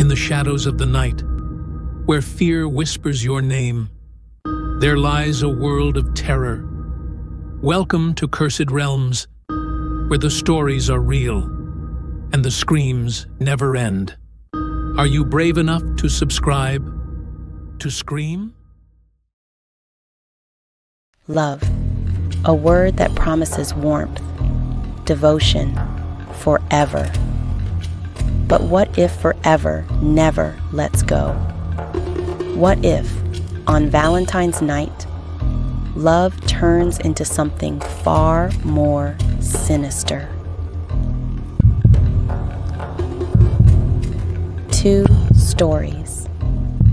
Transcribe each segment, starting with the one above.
the shadows of the night, where fear whispers your name, there lies a world of terror. Welcome to Cursed Realms, where the stories are real and the screams never end. Are you brave enough to subscribe to Scream? Love, a word that promises warmth, devotion, forever. But what if forever never lets go? What if, on Valentine's night, love turns into something far more sinister? Two stories,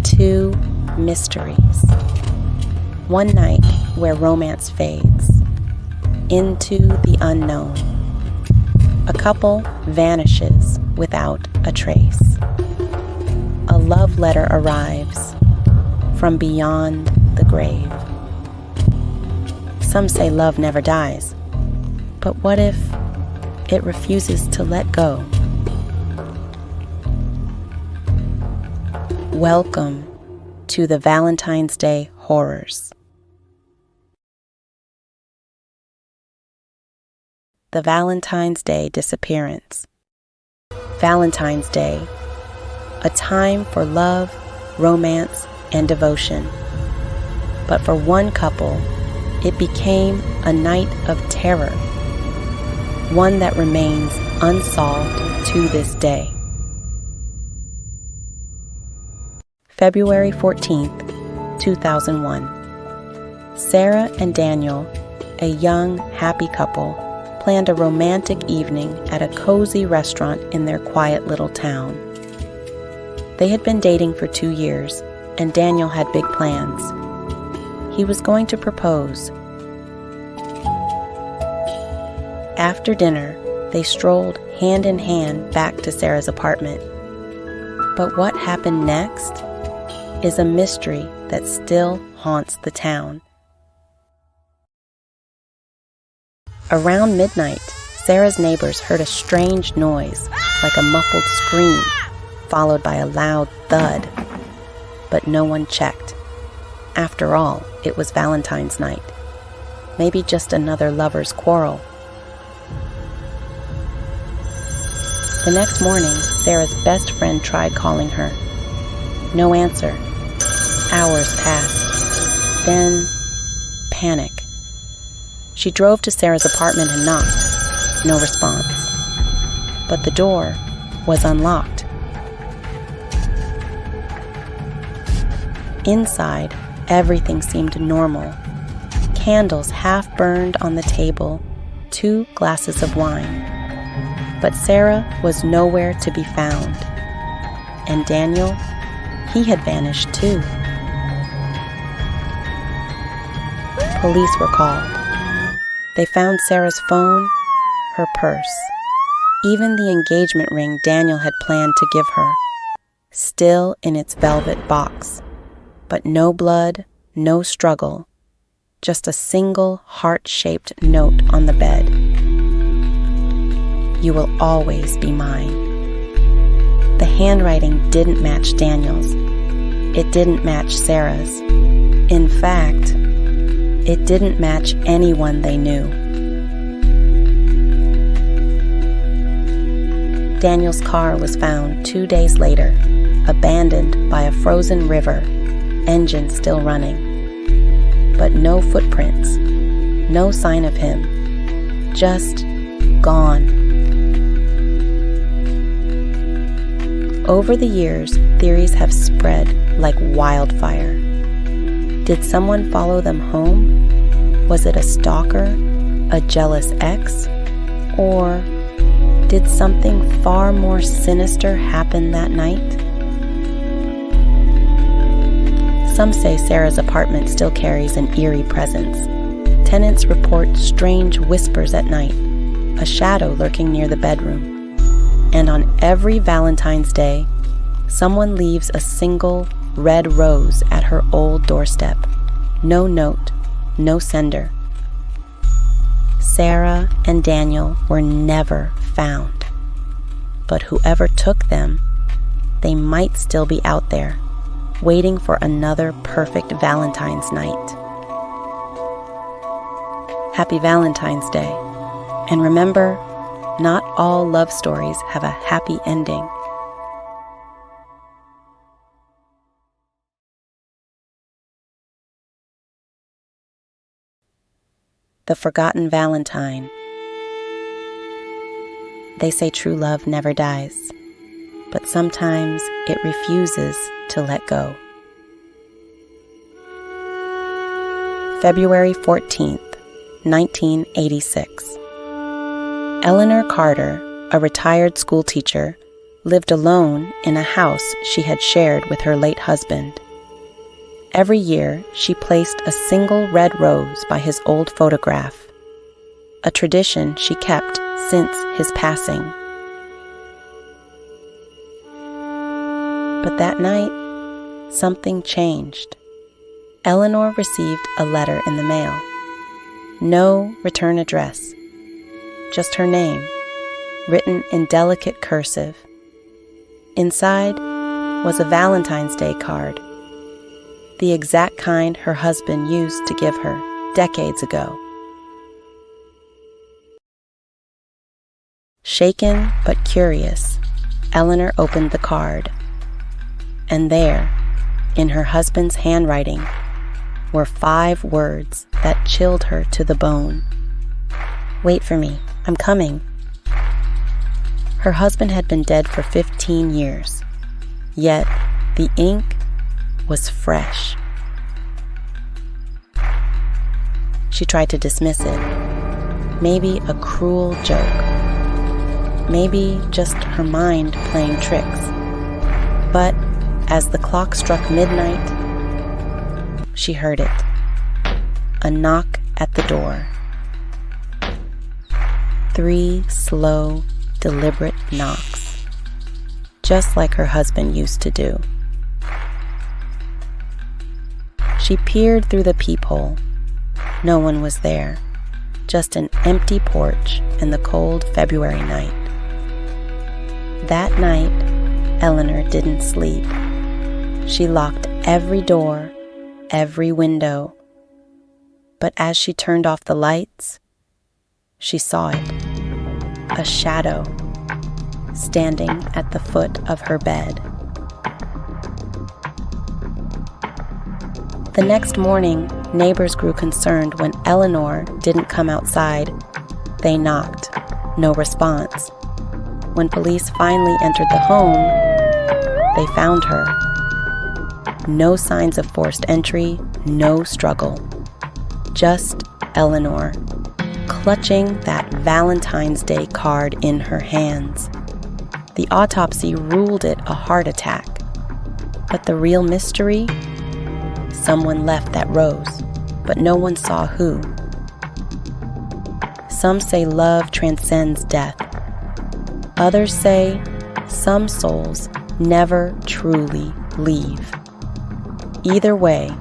two mysteries. One night where romance fades into the unknown. A couple vanishes without a trace. A love letter arrives from beyond the grave. Some say love never dies, but what if it refuses to let go? Welcome to the Valentine's Day Horrors. The Valentine's Day Disappearance. Valentine's Day, a time for love, romance, and devotion. But for one couple, it became a night of terror, one that remains unsolved to this day. February 14th, 2001. Sarah and Daniel, a young, happy couple, planned a romantic evening at a cozy restaurant in their quiet little town. They had been dating for 2 years, and Daniel had big plans. He was going to propose. After dinner, they strolled hand in hand back to Sarah's apartment. But what happened next is a mystery that still haunts the town. Around midnight, Sarah's neighbors heard a strange noise, like a muffled scream, followed by a loud thud. But no one checked. After all, it was Valentine's night. Maybe just another lover's quarrel. The next morning, Sarah's best friend tried calling her. No answer. Hours passed. Then, panic. She drove to Sarah's apartment and knocked. No response. But the door was unlocked. Inside, everything seemed normal. Candles half burned on the table, 2 glasses of wine. But Sarah was nowhere to be found. And Daniel, he had vanished too. Police were called. They found Sarah's phone, her purse, even the engagement ring Daniel had planned to give her, still in its velvet box. But no blood, no struggle, just a single heart-shaped note on the bed. You will always be mine. The handwriting didn't match Daniel's. It didn't match Sarah's. In fact, it didn't match anyone they knew. Daniel's car was found 2 days later, abandoned by a frozen river, engine still running. But no footprints, no sign of him, just gone. Over the years, theories have spread like wildfire. Did someone follow them home? Was it a stalker, a jealous ex, or did something far more sinister happen that night? Some say Sarah's apartment still carries an eerie presence. Tenants report strange whispers at night, a shadow lurking near the bedroom. And on every Valentine's Day, someone leaves a single red rose at her old doorstep. No note, no sender. Sarah and Daniel were never found. But whoever took them, they might still be out there, waiting for another perfect Valentine's night. Happy Valentine's Day. And remember, not all love stories have a happy ending. The Forgotten Valentine. They say true love never dies, but sometimes it refuses to let go. February 14th, 1986. Eleanor Carter, a retired schoolteacher, lived alone in a house she had shared with her late husband. Every year, she placed a single red rose by his old photograph, a tradition she kept since his passing. But that night, something changed. Eleanor received a letter in the mail. No return address, just her name, written in delicate cursive. Inside was a Valentine's Day card, the exact kind her husband used to give her decades ago. Shaken but curious, Eleanor opened the card, and there, in her husband's handwriting, were 5 words that chilled her to the bone. "Wait for me, I'm coming." Her husband had been dead for 15 years, yet the ink was fresh. She tried to dismiss it. Maybe a cruel joke. Maybe just her mind playing tricks. But as the clock struck midnight, she heard it. A knock at the door. 3 slow, deliberate knocks, just like her husband used to do. She peered through the peephole. No one was there, just an empty porch and the cold February night. That night, Eleanor didn't sleep. She locked every door, every window. But as she turned off the lights, she saw it. A shadow standing at the foot of her bed. The next morning, neighbors grew concerned when Eleanor didn't come outside. They knocked. No response. When police finally entered the home, they found her. No signs of forced entry, no struggle. Just Eleanor, clutching that Valentine's Day card in her hands. The autopsy ruled it a heart attack. But the real mystery? Someone left that rose, but no one saw who. Some say love transcends death. Others say some souls never truly leave. Either way,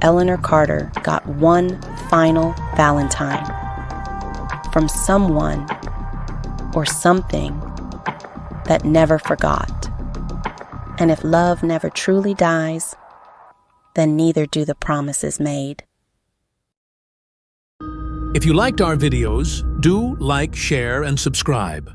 Eleanor Carter got one final Valentine from someone or something that never forgot. And if love never truly dies, then neither do the promises made. If you liked our videos, do like, share, and subscribe.